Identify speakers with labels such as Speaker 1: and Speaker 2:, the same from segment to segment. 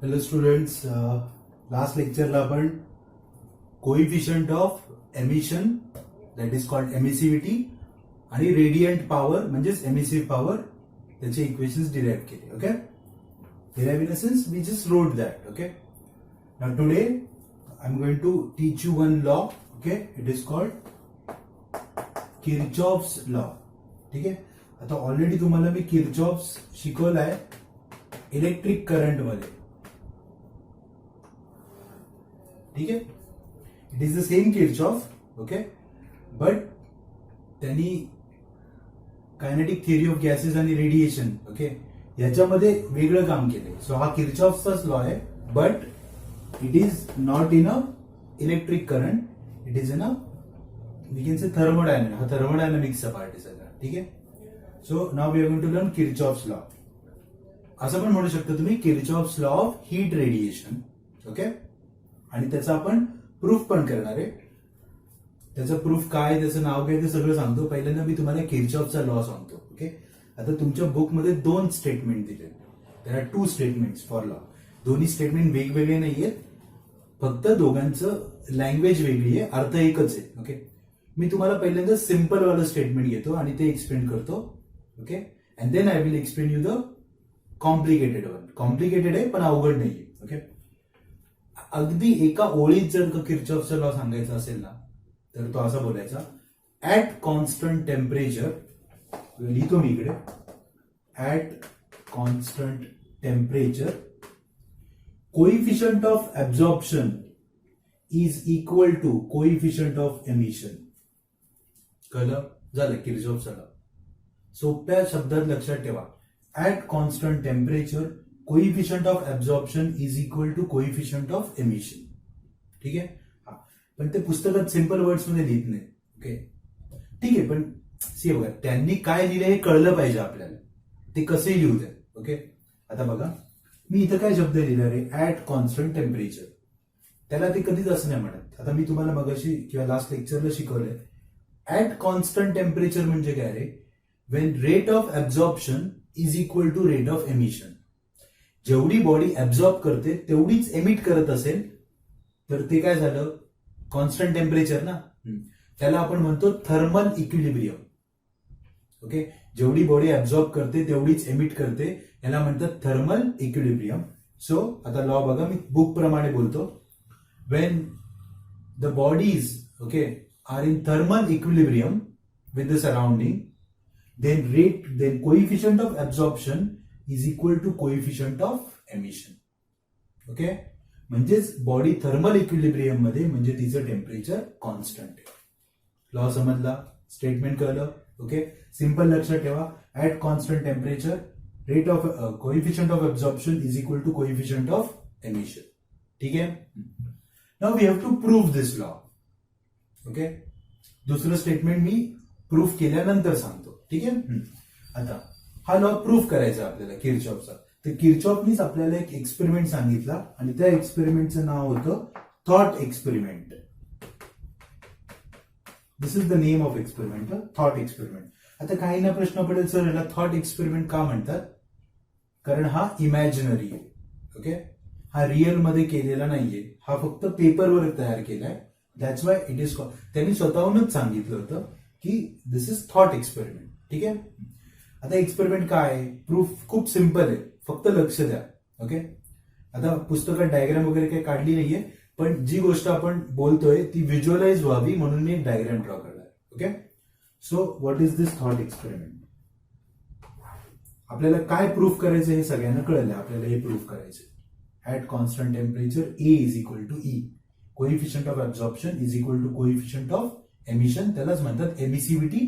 Speaker 1: Hello students, last lecture ला आपण coefficient of emission that is called emissivity आणि radiant power म्हणजेच emissive power त्याचे इक्वेशन्स डिराइव्ह केले. Okay, derive in a sense we just rote that. Okay, now today I am going to teach you one law. Okay, it is called Kirchhoff's law. ठीक आहे, आता already तुम्हाला मी Kirchhoff's शिकवलाय electric current मध्ये. ठीक आहे, it is the same Kirchhoff. Okay, but त्यांनी कायनेटिक थिअरी ऑफ गॅसेस आणि रेडिएशन ओके याच्यामध्ये वेगळं काम केलंय. सो हा किरचॉफचाच लॉ आहे, but it is not in a electric current, it is in a we can say thermodynamic. हा थर्मोडायनॅमिक्सचा पार्ट आहे सगळा. ठीक आहे, so now we are going to learn Kirchhoff's law. असं पण म्हणू शकता तुम्ही Kirchhoff's law of heat radiation. Okay, आणि त्याचा आपण प्रूफ पण करणार आहे. त्याचं प्रूफ काय, त्याचं नाव काय ते सगळं सांगतो. पहिल्यांदा मी तुम्हाला किरचॉफचा लॉ सांगतो. ओके, आता तुमच्या बुकमध्ये 2 स्टेटमेंट दिले. There are 2 statements for law. दोन्ही स्टेटमेंट वेगवेगळे नाहीयेत, फक्त दोघांचं लँग्वेज वेगळी आहे, अर्थ एकच आहे. ओके, मी तुम्हाला पहिल्यांदा सिम्पल वाला स्टेटमेंट घेतो आणि ते एक्सप्लेन करतो. Okay, and then I will explain you the complicated one. Complicated आहे पण अवघड नाहीये. ओके, अगदी एका ओळीत जर का किरचॉफचा लॉ सांगायचा असेल ना, तर तो असा बोलायचा. ऍट कॉन्स्टंट टेम्परेचर, लिहितो मी इकडे, at constant temperature coefficient of absorption is equal to coefficient of emission. कळलं? झालं किरचॉफचा लॉ. सोप्या शब्दात लक्षात ठेवा, at constant temperature coefficient of absorption is equal to coefficient of emission. ठीक आहे, हा, पण ते पुस्तकात सिंपल वर्ड्स मध्ये लिहित नाही. ओके, ठीक आहे, पण सी बघा त्यांनी काय लिहिलं हे कळलं पाहिजे आपल्याला, ते कसे लिहू द्या. ओके, आता बघा मी इथं काय शब्द लिहिला रे, ऍट कॉन्स्टंट टेम्परेचर. त्याला ते कधीच असं नाही म्हणत. आता मी तुम्हाला मगाशी किंवा लास्ट लेक्चरला शिकवलंय, ऍट कॉन्स्टंट टेम्परेचर म्हणजे काय रे, when rate of absorption is equal to rate of emission. जेवढी बॉडी ऍब्झॉर्ब करते तेवढीच एमिट करत असेल तर ते काय झालं, कॉन्स्टंट टेम्परेचर ना. त्याला आपण म्हणतो थर्मल इक्विलिब्रियम. ओके, जेवढी बॉडी ऍब्झॉर्ब करते तेवढीच एमिट करते, याला म्हणतात थर्मल इक्विलिब्रियम. सो आता लॉ बघा, मी बुक प्रमाणे बोलतो. Wien the bodies okay are in thermal equilibrium with the surrounding, then coefficient of absorption is equal to coefficient of emission. Okay, म्हणजेच बॉडी थर्मल इक्विलिब्रियम मध्ये म्हणजे तिचं टेम्परेचर कॉन्स्टंट आहे. Law समजला, स्टेटमेंट कळलं. ओके, सिंपल लक्षात ठेवा, at constant temperature rate of coefficient of absorption is equal to coefficient of emission. ठीक आहे, now we have to prove this law. Okay, दुसरं स्टेटमेंट मी प्रूफ केल्यानंतर सांगतो. ठीक आहे, आता हा लॉ प्रूफ करायचा आपल्याला किरचॉफचा. तर किरचॉफनीच आपल्याला एक एक्सपेरिमेंट सांगितला आणि त्या एक्सपेरिमेंटचं नाव होतं thought experiment. This is the name of experiment, thought experiment. आता काहींना प्रश्न पडेल, सर याला थॉट एक्सपेरिमेंट का म्हणतात? कारण हा इमॅजिनरी आहे. ओके, हा रिअल मध्ये केलेला नाहीये, हा फक्त पेपरवर तयार केलाय. That's why it is. त्यांनी स्वतःहूनच सांगितलं होतं की दिस इज थॉट एक्सपेरिमेंट. ठीक आहे, आता एक्सपेरिमेंट काय आहे, प्रूफ खूप सिंपल आहे, फक्त लक्ष द्या. ओके, आता पुस्तकात डायग्राम वगैरे काही काढली नाहीये, पण जी गोष्ट आपण बोलतोय ती व्हिज्युअलाइज व्हावी म्हणून मी एक डायग्राम ड्रॉ करणार. Okay, so what is this thought experiment? आपल्याला काय प्रूफ करायचं हे सगळ्यांना कळलं. आपल्याला हे प्रूफ करायचं, at constant temperature A is equal to E, coefficient of absorption is equal to coefficient of emission. त्यालाच म्हणतात emissivity,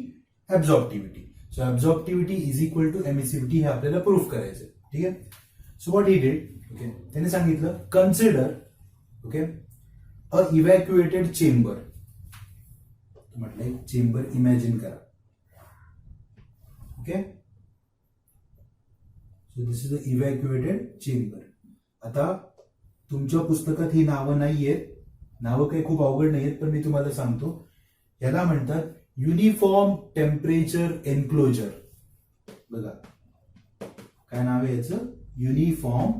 Speaker 1: absorptivity. So absorptivity is equal to emissivity हे आपल्याला प्रूफ करायचं. ठीक आहे, so what he did, okay, त्याने सांगितलं consider okay a evacuated chamber. म्हटलं एक चेंबर इमॅजिन करा. Okay, so this is the evacuated chamber. आता तुमच्या पुस्तकात ही नावं नाहीयेत, नावं काही खूप अवघड नाहीयेत, पण मी तुम्हाला सांगतो, याला म्हणतात युनिफॉर्म टेम्परेचर एन्क्लोजर. बघा काय नाव आहे याचं, युनिफॉर्म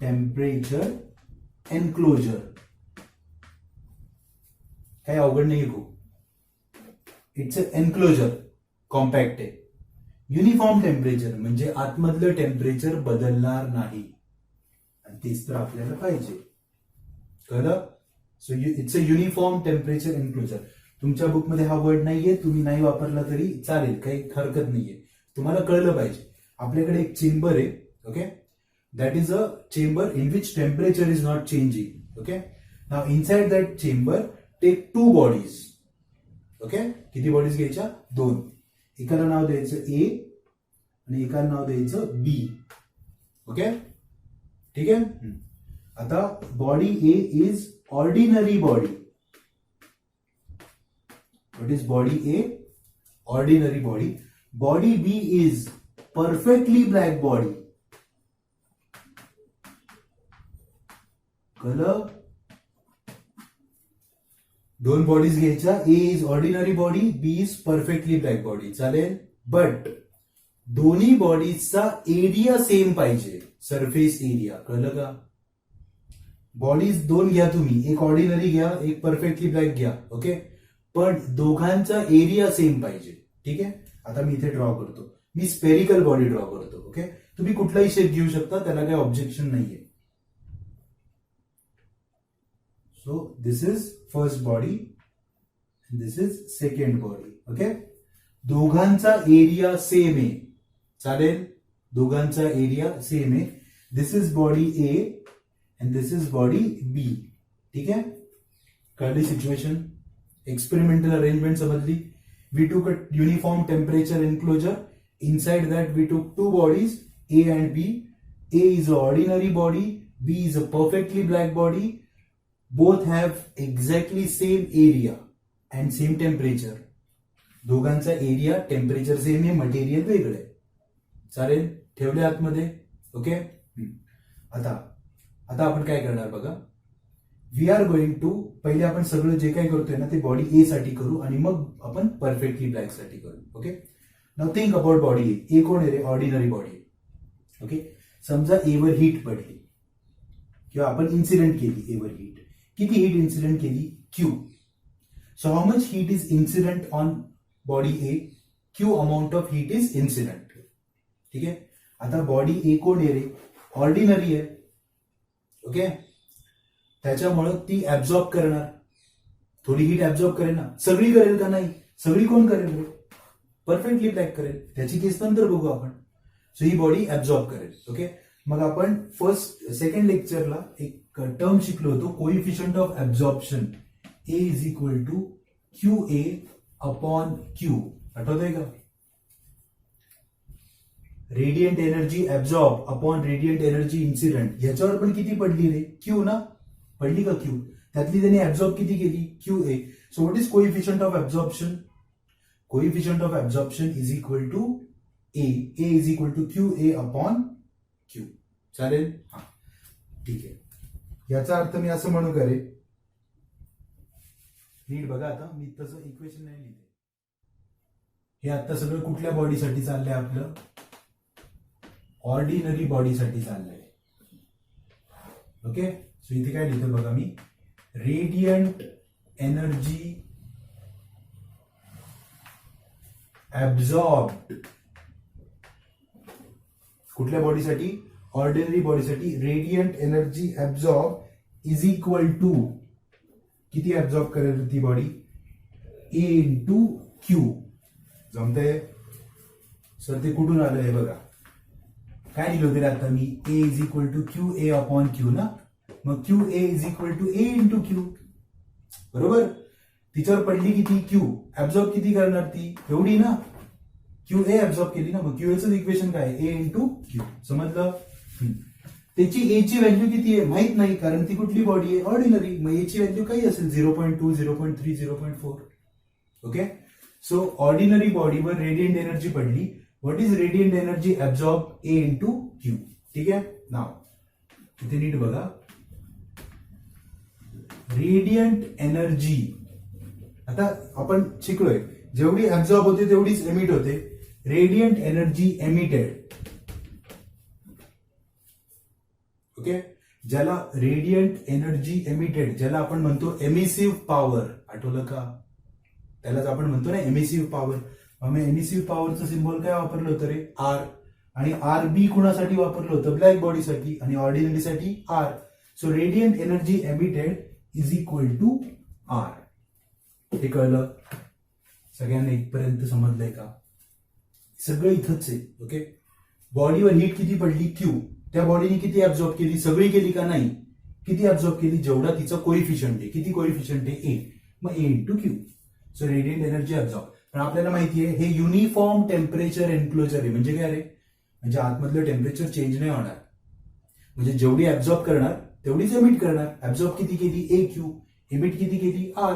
Speaker 1: टेम्परेचर एनक्लोजर. काही अवघड नाही खूप. इट्स अ एनक्लोजर, कॉम्पॅक्ट आहे. युनिफॉर्म टेम्परेचर म्हणजे आतमधलं टेम्परेचर बदलणार नाही, आणि तेच तर आपल्याला पाहिजे. कळलं? So it's a uniform temperature enclosure. तुमच्या बुकमध्ये हा वर्ड नाहीये, तुम्ही नाही वापरला तरी चालेल, काही हरकत नाहीये. तुम्हाला कळलं पाहिजे. आपल्याकडे एक चेंबर आहे, okay. That is a chamber in which temperature is not changing, okay. Now inside that chamber take 2 bodies, okay. किती बॉडीज घ्यायच्या? 2. एकाला नाव द्यायचं ए आणि एकाला नाव द्यायचं बी, ओके. ठीक आहे. आता body A is ordinary body. What is body A? Ordinary body. Body B is perfectly black body. कळलं? 2 बॉडीज घ्यायच्या. A is ordinary body, B is perfectly black body. चालेल. बट दोन्ही बॉडीजचा एरिया सेम पाहिजे, surface area. कळलं का? Bodies 2 घ्या तुम्ही, एक ऑर्डिनरी घ्या, एक परफेक्टली ब्लॅक घ्या, ओके. पण दोघांचा एरिया सेम पाहिजे. ठीक आहे. आता मी इथे ड्रॉ करतो. मी स्पेरिकल बॉडी ड्रॉ करतो, ओके. तुम्ही कुठलाही शेप घेऊ शकता, त्याला काही ऑब्जेक्शन नाहीये. So this is first body, this is second body, okay. दोघांचा एरिया सेम आहे. चालेल. दोघांचा एरिया सेम आहे. This is body A and this is body B. ठीक आहे. कळली सिच्युएशन? एक्सपेरिमेंटल अरेंजमेंट समजली. We took a uniform temperature enclosure. Inside that we took 2 bodies, A and B. A is an ordinary body, B is a perfectly black body. Both have exactly same area and same temperature. दोघांचा area, temperature same आहे, material वेगळं आहे. चालेल. ठेवले आतमध्ये, okay. आता आपण काय करणार बघा. वी आर गोइंग टू, पहिले आपण सगळं जे काय करतोय ना ते बॉडी ए साठी करू आणि मग आपण परफेक्टली ब्लॅक साठी करू, okay. Now think about body A. कोण आहे रे? Ordinary body, okay. समजा ए वर हीट पडली किंवा आपण इन्सिडेंट केली. ए वर हीट, किती हीट इन्सिडेंट केली? Q. So how much heat is incident on body A? Q amount of heat is incident. ठीक आहे. आता बॉडी ए कोण आहे रे? ऑर्डिनरी आहे, ओके. त्याच्यामुळं ती ऍब्झॉर्ब करणार, थोडी हीट ऍब्झॉर्ब करेल ना. सगळी करेल का? नाही. सगळी कोण करेल रे? परफेक्टली ब्लॅक करेल. त्याची केस नंतर बघू आपण. सो ही बॉडी ऍब्झॉर्ब करेल, ओके. मग आपण सेकंड लेक्चरला एक टर्म शिकलो होतो, coefficient of absorption. A is equal to Q A upon Q. आठवतंय का? Radiant energy absorb upon radiant energy incident. याच्यावर पण किती पडली रे? क्यू ना. पडली का क्यू? त्यातली त्यांनी ऍब्झॉर्ब किती केली? Q A. So what is coefficient of absorption? Coefficient of absorption is equal to A. A is equal to Q A upon Q. चालेल. हा, ठीक आहे. याचा अर्थ मी असं म्हणू का रे? नीट बघा. आता मी तसं इक्वेशन नाही लिहिते. हे आता सगळं कुठल्या बॉडीसाठी चाललंय? आपलं ऑर्डिनरी बॉडीसाठी चाललंय, ओके. सो इथे काय लिहितो बघा मी. Radiant energy absorbed. कुठल्या बॉडीसाठी? ऑर्डिनरी बॉडीसाठी. Radiant energy absorb is equal to, किती ऍब्झॉर्ब करेल ती बॉडी? A into Q. जमतंय? सर ते कुठून आलं हे बघा. काय लिहिलं होतं आता मी? A is equal to Q A upon Q ना. मग Q A is equal to A into Q, बरोबर. तिच्यावर पडली किती? क्यू. ऍब्झॉर्ब किती करणार ती? एवढी ना. क्यू ए ऍब्झॉर्ब केली ना. मग क्यू एचं इक्वेशन काय? ए इंटू क्यू. समजलं? त्याची ए ची व्हॅल्यू किती आहे माहित नाही, कारण ती कुठली बॉडी आहे? ऑर्डिनरी. मग ए ची व्हॅल्यू काही असेल 0.2, 0.3, 0.4, ओके. सो ऑर्डिनरी बॉडीवर रेडियंट एनर्जी पडली. What is radiant energy absorb? A into Q. ठीक आहे. नाव इथे नीट बघा. रेडियंट एनर्जी, आता आपण शिकलोय जेवढी ऍब्झॉर्ब होते तेवढीच एमिट होते. Radiant energy emitted, okay. ज्याला रेडियंट एनर्जी एमिटेड, ज्याला आपण म्हणतो एमिसिव्ह पॉवर, आठवलं का? त्यालाच आपण म्हणतो ना एमिसिव्ह पॉवर. मग एमिसिव्ह पॉवरचं सिम्बॉल काय वापरलं होतं रे? आर. आणि आर बी कुणासाठी वापरलं होतं? ब्लॅक बॉडीसाठी. आणि ऑर्डिनरीसाठी R. So radiant energy emitted is equal to R. हे कळलं? सगळ्यांना इथपर्यंत समजलंय का? सगळं इथंच आहे. ओके. बॉडीवर हीट किती पडली? क्यू. त्या बॉडीने किती ऍब्झॉर्ब केली? सगळी केली का? नाही. किती ऍब्झॉर्ब केली? जेवढा तिचा कोइफिशियंट आहे. किती कोइफिशियंट आहे? ए. मग A into Q. So radiant energy absorb. पण आपल्याला माहिती आहे हे युनिफॉर्म टेम्परेचर एन्क्लोजर आहे. म्हणजे काय रे? म्हणजे आतमधलं टेम्परेचर चेंज नाही होणार. म्हणजे जेवढी ऍब्झॉर्ब करणार तेवढीच एमिट करणार. ऍब्झॉर्ब किती केली? ए क्यू. एमिट किती केली? आर.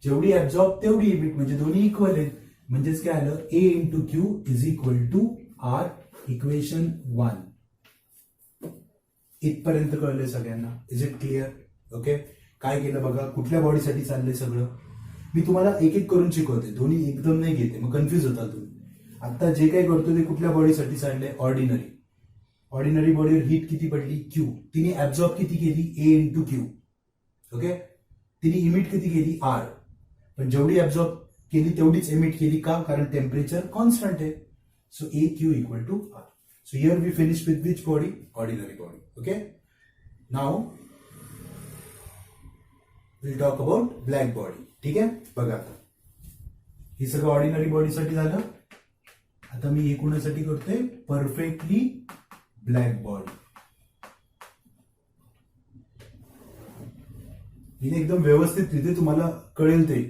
Speaker 1: जेवढी ऍब्झॉर्ब तेवढी एमिट, म्हणजे दोन्ही इक्वल आहेत. म्हणजेच काय आलं? A into Q is equal to R. Equation 1. इथपर्यंत कळलंय सगळ्यांना? Is it clear? ओके. काय केलं बघा, कुठल्या बॉडीसाठी चाललंय सगळं? मी तुम्हाला एक एक करून शिकवते, दोन्ही एकदम नाही घेते, मग कन्फ्युज होता तुम्ही. आता जे काही करतो ते कुठल्या बॉडीसाठी चाललंय? ऑर्डिनरी. ऑर्डिनरी बॉडीवर हीट किती पडली? क्यू. तिने ऍब्झॉर्ब किती केली? ए इंटू क्यू. ओके. तिने इमिट किती केली? आर. पण जेवढी ऍब्झॉर्ब केली तेवढीच एमिट केली का? कारण टेम्परेचर कॉन्स्टंट आहे. So A Q equal to R. So here we finish with which body? Ordinary body. Okay. Now will talk about black body. ठीक आहे. बघा आता हे सगळं ऑर्डिनरी बॉडीसाठी झालं. आता मी हे कोणासाठी करतोय? Perfectly black body. मी एकदम व्यवस्थित तिथे तुम्हाला कळेल ते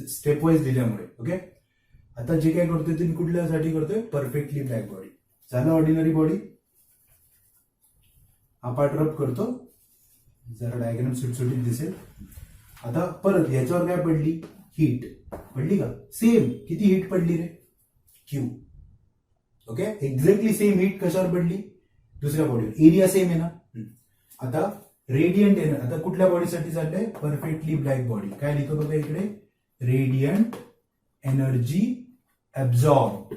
Speaker 1: स्टेप वाईज दिल्यामुळे. ओके. आता जे काय करतोय ते कुठल्यासाठी करतोय? Perfectly black body. झालं ऑर्डिनरी बॉडी. हा पार्ट रब करतो, जरा डायग्राम सुटसुटीत दिसेल. आता परत याच्यावर काय पडली? हीट पडली का? सेम. किती हीट पडली रे? Q. Okay. Exactly same heat कशावर पडली? दुसऱ्या बॉडीवर. एरिया सेम आहे ना. आता रेडियंट एनर्जी, आता कुठल्या बॉडीसाठी चाललंय? Perfectly black body. काय लिहितो बघा इकडे? Radiant energy absorb.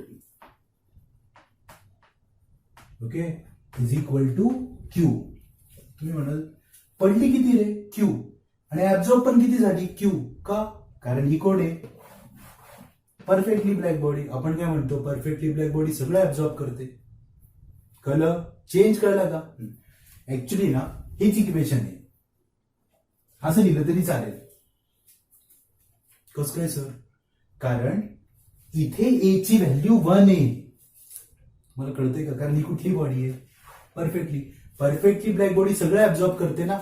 Speaker 1: Okay. Is equal to Q. तुम्ही म्हणाल पडली किती रे? क्यू. आणि ऍब्झॉर्ब पण किती झाली? क्यू. का? कारण ही कोड आहे परफेक्टली ब्लॅक बॉडी. आपण काय म्हणतो? परफेक्टली ब्लॅक बॉडी सगळं ऍब्झॉर्ब करते. कळलं? चेंज कळला का? ऍक्च्युली ना हेच इक्वेशन आहे. असं लिहिलं तरी चालेल. कसं काय सर? कारण इथे ए ची व्हॅल्यू 1 आहे. मला कळतंय का? कारण ही कुठली बॉडी आहे? परफेक्टली. परफेक्टली ब्लॅक बॉडी सगळं ऍब्झॉर्ब करते ना.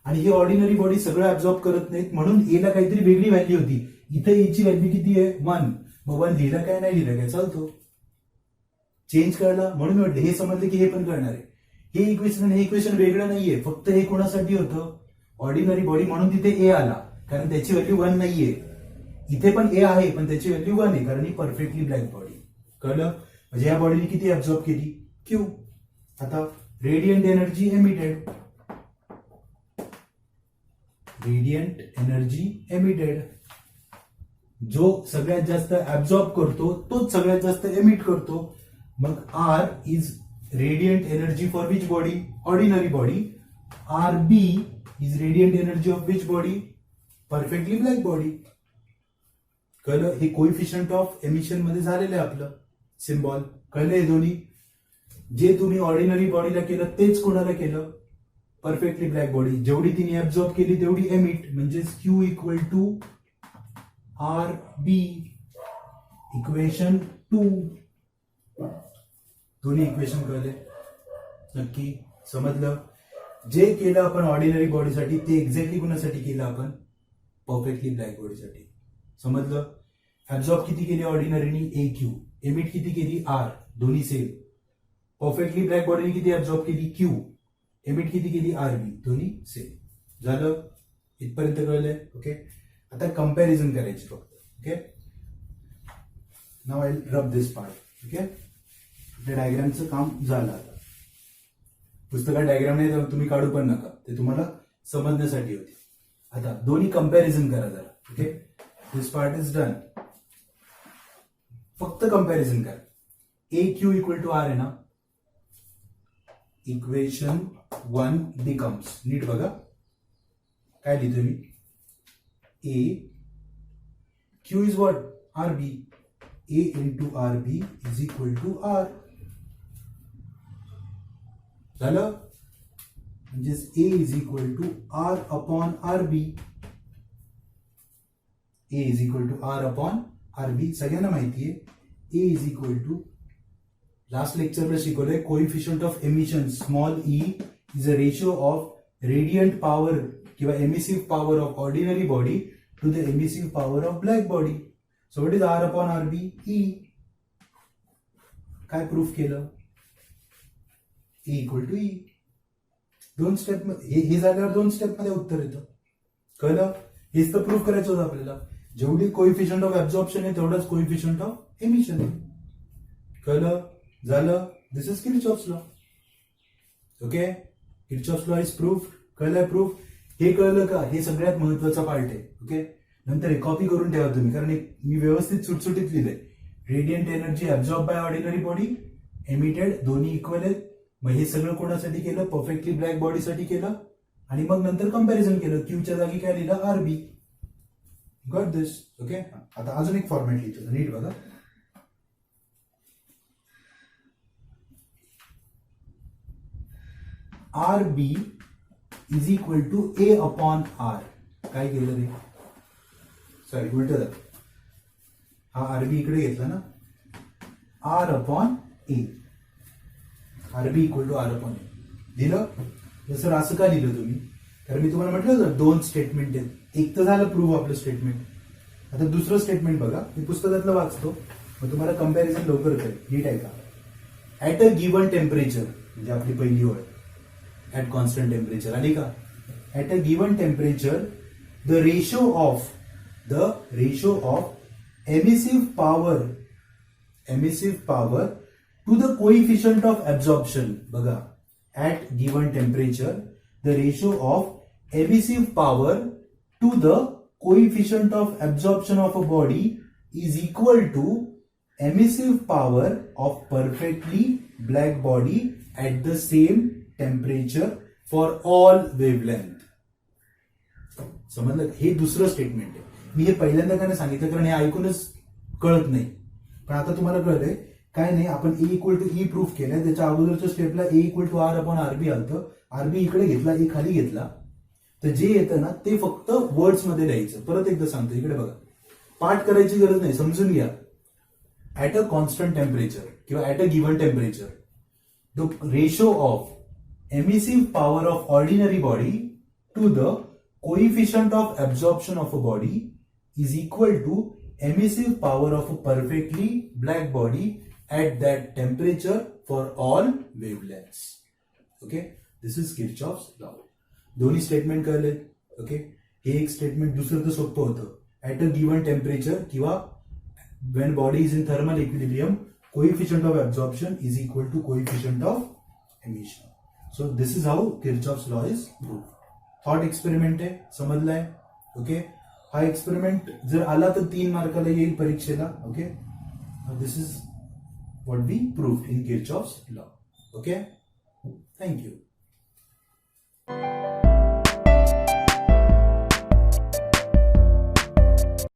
Speaker 1: आणि ही ऑर्डिनरी बॉडी सगळं ऍब्झॉर्ब करत नाहीत, म्हणून एला काहीतरी वेगळी व्हॅल्यू होती. इथे एची व्हॅल्यू किती आहे? 1. मग 1 लिहिलं काय नाही लिहिलं काय चालतो. चेंज कळला म्हणून म्हटलं हे समजलं की हे पण कळणार आहे. हे इक्वेशन आणि हे इक्वेशन वेगळं नाहीये. फक्त हे कोणासाठी होतं? Ordinary body. म्हणून तिथे ए आला, कारण त्याची व्हॅल्यू 1 नाहीये. इथे पण ए आहे पण त्याची व्हॅल्यू 1 आहे, कारण ही परफेक्टली ब्लॅक बॉडी. कळलं? म्हणजे या बॉडीने किती ऍब्झॉर्ब केली? क्यू. आता radiant energy emitted. Radiant energy emitted. जो सगळ्यात जास्त ऍब्झॉर्ब करतो तोच सगळ्यात जास्त एमिट करतो. मग R is radiant energy for which body? Ordinary body. R B is radiant energy of which body? Perfectly black body. कळलं? हे कोइफिशियंट ऑफ एमिशन मध्ये झालेलं आहे आपलं सिम्बॉल. कळलं? हे दोन्ही जे तुम्ही ऑर्डिनरी बॉडीला केलं तेच कोणाला केलं? Perfectly black body. जेवढी तिने ऍब्झॉर्ब केली तेवढी एमिट, म्हणजेच Q equal to R B. Equation 2. दोन्ही इक्वेशन कळले? नक्की समजलं? जे केलं आपण ऑर्डिनरी बॉडीसाठी ते एक्झॅक्टली कुणासाठी केलं आपण? परफेक्टली ब्लॅक बॉडीसाठी. समजलं? ऍब्झॉर्ब किती केली ऑर्डिनरीनी? ए क्यू. एमिट किती केली? आर. दोन्ही सेम. परफेक्टली ब्लॅक बॉडीने किती ऍब्झॉर्ब केली? क्यू. एमिट किती केली? R B. दोन्ही सेम. झालं? इथपर्यंत कळलंय? ओके. आता कंपॅरिझन करायची फक्त. Okay. Now I rub this part. Okay. आपल्या डायग्रामचं काम झालं. आता पुस्तकात डायग्राम नाही तर तुम्ही काढू पण नका, ते तुम्हाला समजण्यासाठी होते. आता दोन्ही कंपॅरिझन करा जरा. Okay. This part is done. फक्त कंपॅरिझन करा. A Q equal to R आहे ना. इक्वेशन 1 बिकम्स, नीट बघा काय लिहितोय मी, A Q is what, R B, A into R B is equal to R. झालं, म्हणजेच A is equal to R upon R B. A is equal to R upon R B सगळ्यांना माहिती आहे. A is equal to, last लेक्चरला शिकवलंय, coefficient of emission small E is a ratio of radiant power किंवा emissive power of ordinary body to the emissive power of black body. So what is R upon R B, E. काय proof केलं, A equal to E. दोन step, हे झाल्यावर दोन step मध्ये उत्तर येतं. कळलं, हेच तर प्रूफ करायचं होतं आपल्याला. जेवढी कोइफिशियंट ऑफ ऍब्झॉर्प्शन आहे तेवढाच कोइफिशियंट ऑफ एमिशन आहे. कळलं, झालं. This is Kirchhoff's law. Okay, Kirchhoff's law is proof. कळलंय प्रूफ. हे कळलं का, हे सगळ्यात महत्वाचा पार्ट आहे. ओके, नंतर हे कॉपी करून ठेवा तुम्ही, कारण मी व्यवस्थित सुटसुटीत लिहिलंय. Radiant energy absorb by ordinary body, emitted, दोन्ही इक्वल आहेत. मग हे सगळं कोणासाठी केलं, परफेक्टली ब्लॅक बॉडीसाठी केलं. आणि मग नंतर कंपॅरिझन केलं, क्यूच्या जागी काय लिहिलं, आरबी. गॉट दिस. ओके, आता अजून एक फॉर्मॅट लिहितो, नीट बघा. R B is equal to A upon R. काय केलं रे, सॉरी उलट झालं. हा आरबी इकडे घेतला ना, R upon A. RB equal to R upon A दिलं. सर असं का लिहिलं तुम्ही, कारण मी तुम्हाला म्हटलं होतं दोन स्टेटमेंट आहेत. एक तर झालं प्रूव्ह आपलं स्टेटमेंट. आता दुसरं स्टेटमेंट बघा, मी पुस्तकातलं वाचतो, मग तुम्हाला कंपॅरिझन लवकर करेल. नीट आहे का. ऍट अ गिव्हन टेम्परेचर, म्हणजे आपली पहिली ओळ, ऍट कॉन्स्टंट टेम्परेचर आली का. At a given temperature the ratio of emissive power to the coefficient of absorption. बघा, at given temperature the ratio of emissive power to the coefficient of absorption of a body is equal to emissive power of perfectly black body at the same temperature for all wavelength. समजलं, हे दुसरं statement आहे. मी हे पहिल्यांदा काय सांगितलं, कारण हे ऐकूनच कळत नाही, पण आता तुम्हाला कळलंय. काय नाही, आपण A equal to E proof केलंय. त्याच्या अगोदरच्या स्टेपला A equal to R upon RB आलतं. आरबी इकडे घेतला, ए खाली घेतला. तर जे येतं ना ते फक्त वर्ड्स मध्ये लिहायचं. परत एकदा सांगतो, इकडे बघा, पाठ करायची गरज नाही, समजून घ्या. ऍट अ कॉन्स्टंट टेम्परेचर किंवा at a given temperature the ratio of emissive power of ordinary body to the coefficient of absorption of a body is equal to emissive power of a perfectly black body at that temperature for all wavelengths. Okay, this is Kirchhoff's law. दोन्ही statement कळले. Okay, हे एक statement, दुसरं तर सोपं होतं. At a given temperature किंवा when body is in thermal equilibrium, coefficient of absorption is equal to coefficient of emission. So this is how Kirchhoff's law is proved. Thought experiment आहे, समजलाय. Okay, हा experiment जर आला तर 3 मार्काला येईल परीक्षेला. Okay, this is what we proved in Kirchhoff's law. Okay, thank you.